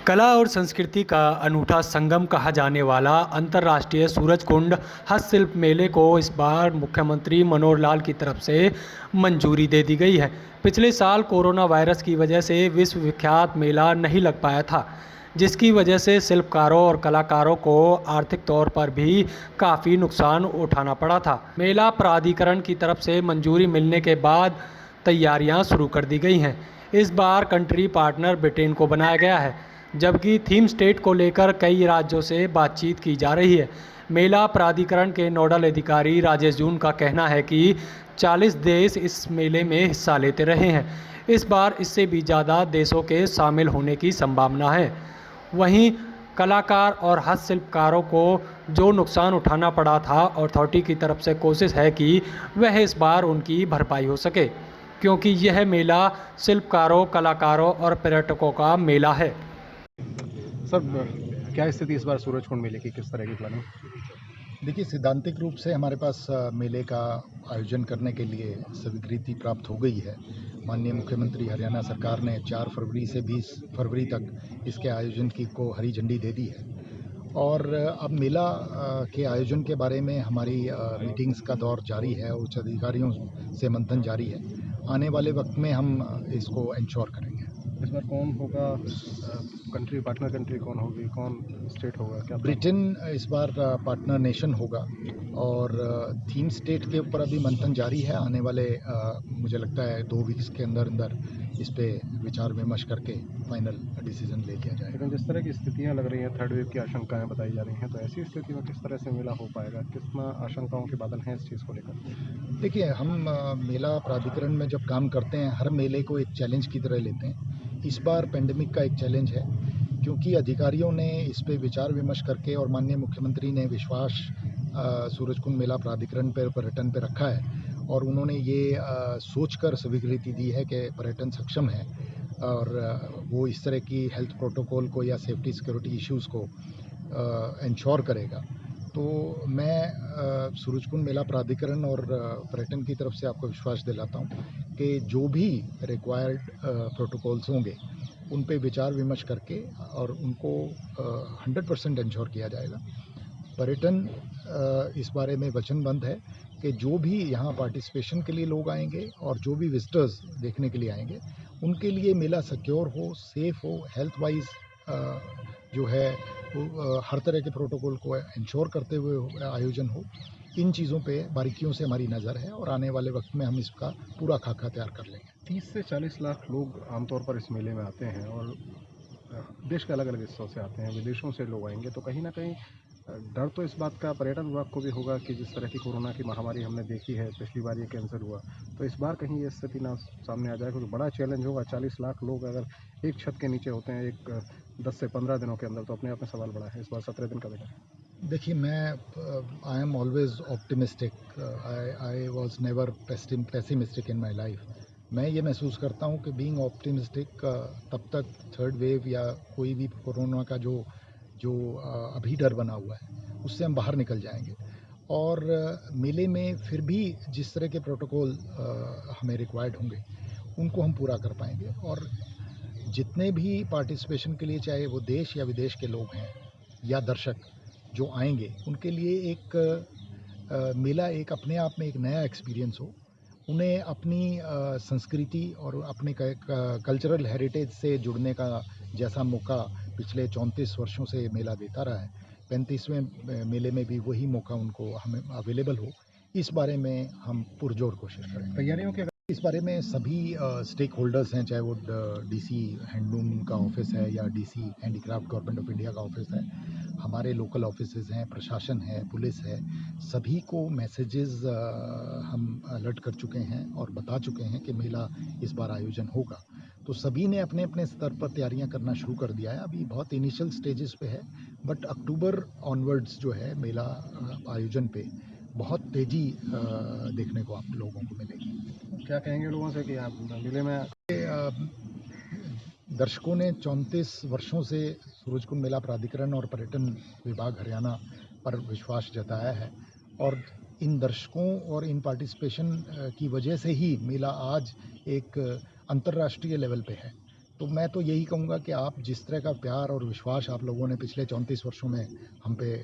कला और संस्कृति का अनूठा संगम कहा जाने वाला अंतर्राष्ट्रीय सूरजकुंड हस्तशिल्प मेले को इस बार मुख्यमंत्री मनोहर लाल की तरफ से मंजूरी दे दी गई है। पिछले साल कोरोना वायरस की वजह से विश्व विख्यात मेला नहीं लग पाया था, जिसकी वजह से शिल्पकारों और कलाकारों को आर्थिक तौर पर भी काफ़ी नुकसान उठाना पड़ा था। मेला प्राधिकरण की तरफ से मंजूरी मिलने के बाद तैयारियां शुरू कर दी गई हैं। इस बार कंट्री पार्टनर ब्रिटेन को बनाया गया है, जबकि थीम स्टेट को लेकर कई राज्यों से बातचीत की जा रही है। मेला प्राधिकरण के नोडल अधिकारी राजेश जून का कहना है कि 40 देश इस मेले में हिस्सा लेते रहे हैं। इस बार इससे भी ज़्यादा देशों के शामिल होने की संभावना है। वहीं कलाकार और हस्तशिल्पकारों को जो नुकसान उठाना पड़ा था, अथॉरिटी की तरफ से कोशिश है कि वह इस बार उनकी भरपाई हो सके, क्योंकि यह मेला शिल्पकारों, कलाकारों और पर्यटकों का मेला है। सर, क्या स्थिति इस बार सूरजकुंड मेले की, किस तरह की प्लानिंग? देखिए, सैद्धांतिक रूप से हमारे पास मेले का आयोजन करने के लिए स्वीकृति प्राप्त हो गई है। माननीय मुख्यमंत्री हरियाणा सरकार ने 4 फरवरी से 20 फरवरी तक इसके आयोजन को हरी झंडी दे दी है और अब मेला के आयोजन के बारे में हमारी मीटिंग्स का दौर जारी है, उच्च अधिकारियों से मंथन जारी है। आने वाले वक्त में हम इसको इंश्योर करेंगे। इस बार कौन होगा कंट्री, पार्टनर कंट्री कौन होगी, कौन स्टेट होगा, क्या? ब्रिटेन इस बार पार्टनर नेशन होगा और थीम स्टेट के ऊपर अभी मंथन जारी है। आने वाले मुझे लगता है 2 वीक्स के अंदर अंदर इस पे विचार विमर्श करके फाइनल डिसीजन ले लिया जाएगा। लेकिन जिस तरह की स्थितियां लग रही हैं, थर्ड वेव की आशंकाएं बताई जा रही हैं, तो ऐसी स्थिति में किस तरह से मेला हो पाएगा? कितना आशंकाओं के बादल हैं इस चीज़ को लेकर? देखिए, हम मेला प्राधिकरण में जब काम करते हैं, हर मेले को एक चैलेंज की तरह लेते हैं। इस बार पेंडेमिक का एक चैलेंज है, क्योंकि अधिकारियों ने इस पे विचार विमर्श करके और माननीय मुख्यमंत्री ने विश्वास सूरजकुंड मेला प्राधिकरण पर, पर्यटन पे रखा है और उन्होंने ये सोचकर स्वीकृति दी है कि पर्यटन सक्षम है और वो इस तरह की हेल्थ प्रोटोकॉल को या सेफ्टी सिक्योरिटी इश्यूज़ को इंश्योर करेगा। तो मैं सूरजकुंड मेला प्राधिकरण और पर्यटन की तरफ से आपको विश्वास दिलाता हूँ कि जो भी रिक्वायर्ड प्रोटोकॉल्स होंगे उन पे विचार विमर्श करके और उनको 100% इंश्योर किया जाएगा। पर्यटन इस बारे में वचनबद्ध है कि जो भी यहाँ पार्टिसिपेशन के लिए लोग आएंगे और जो भी विजिटर्स देखने के लिए आएंगे, उनके लिए मेला सिक्योर हो, सेफ हो, हेल्थ वाइज जो है वो हर तरह के प्रोटोकॉल को इंश्योर करते हुए आयोजन हो। इन चीज़ों पे बारीकियों से हमारी नज़र है और आने वाले वक्त में हम इसका पूरा खाका तैयार कर लेंगे। 30 से 40 लाख लोग आमतौर पर इस मेले में आते हैं और देश के अलग अलग हिस्सों से आते हैं, विदेशों से लोग आएंगे, तो कहीं ना कहीं डर तो इस बात का पर्यटन विभाग को भी होगा कि जिस तरह की कोरोना की महामारी हमने देखी है, पिछली बार ये कैंसर हुआ, तो इस बार कहीं ये स्थिति ना सामने आ जाए, क्योंकि बड़ा चैलेंज होगा। 40 लाख लोग अगर एक छत के नीचे होते हैं एक 10 से 15 दिनों के अंदर, तो अपने आप में सवाल बड़ा है। इस बार 17 दिन का मेला है। देखिए, मैं I am always optimistic, I was never pessimistic in my life. मैं ये महसूस करता हूँ कि बीइंग ऑप्टिमिस्टिक तब तक थर्ड वेव या कोई भी कोरोना का जो अभी डर बना हुआ है उससे हम बाहर निकल जाएंगे और मेले में फिर भी जिस तरह के प्रोटोकॉल हमें रिक्वायर्ड होंगे उनको हम पूरा कर पाएंगे और जितने भी पार्टिसिपेशन के लिए, चाहे वो देश या विदेश के लोग हैं या दर्शक जो आएंगे, उनके लिए एक मेला एक अपने आप में एक नया एक्सपीरियंस हो। उन्हें अपनी संस्कृति और अपने कल्चरल हेरिटेज से जुड़ने का जैसा मौका पिछले 34 वर्षों से मेला देता रहा है, 35वें मेले में भी वही मौका उनको हमें अवेलेबल हो। इस बारे में हम पुरजोर कोशिश करेंगे। तैयारियों के इस बारे में सभी स्टेक होल्डर्स हैं, चाहे वो डीसी हैंडलूम का ऑफिस है या DC handicraft government of India का ऑफिस है, हमारे लोकल ऑफिसेज हैं, प्रशासन है, पुलिस है, सभी को मैसेजेस हम अलर्ट कर चुके हैं और बता चुके हैं कि मेला इस बार आयोजन होगा। तो सभी ने अपने अपने स्तर पर तैयारियां करना शुरू कर दिया है। अभी बहुत इनिशियल स्टेजेस पे है, बट अक्टूबर ऑनवर्ड्स जो है मेला आयोजन पे बहुत तेज़ी देखने को आप लोगों को मिलेगी। क्या कहेंगे लोगों से कि आप मेले में? दर्शकों ने 34 वर्षों से सूरजकुंड मेला प्राधिकरण और पर्यटन विभाग हरियाणा पर विश्वास जताया है और इन दर्शकों और इन पार्टिसिपेशन की वजह से ही मेला आज एक अंतर्राष्ट्रीय लेवल पे है। तो मैं तो यही कहूँगा कि आप जिस तरह का प्यार और विश्वास आप लोगों ने पिछले 34 वर्षों में हम पे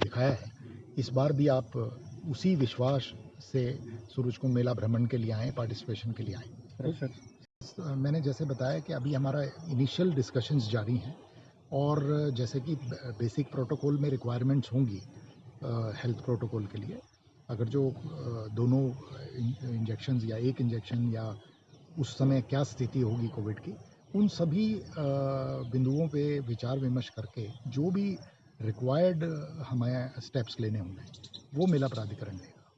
दिखाया है, इस बार भी आप उसी विश्वास से सूरजकुंड मेला भ्रमण के लिए आएँ, पार्टिसिपेशन के लिए आएँ। मैंने जैसे बताया कि अभी हमारा इनिशियल डिस्कशंस जारी हैं और जैसे कि बेसिक प्रोटोकॉल में रिक्वायरमेंट्स होंगी हेल्थ प्रोटोकॉल के लिए, अगर जो दोनों इंजेक्शंस या एक इंजेक्शन या उस समय क्या स्थिति होगी कोविड की, उन सभी बिंदुओं पे विचार विमर्श करके जो भी रिक्वायर्ड हमें स्टेप्स लेने होंगे वो मेला प्राधिकरण लेगा।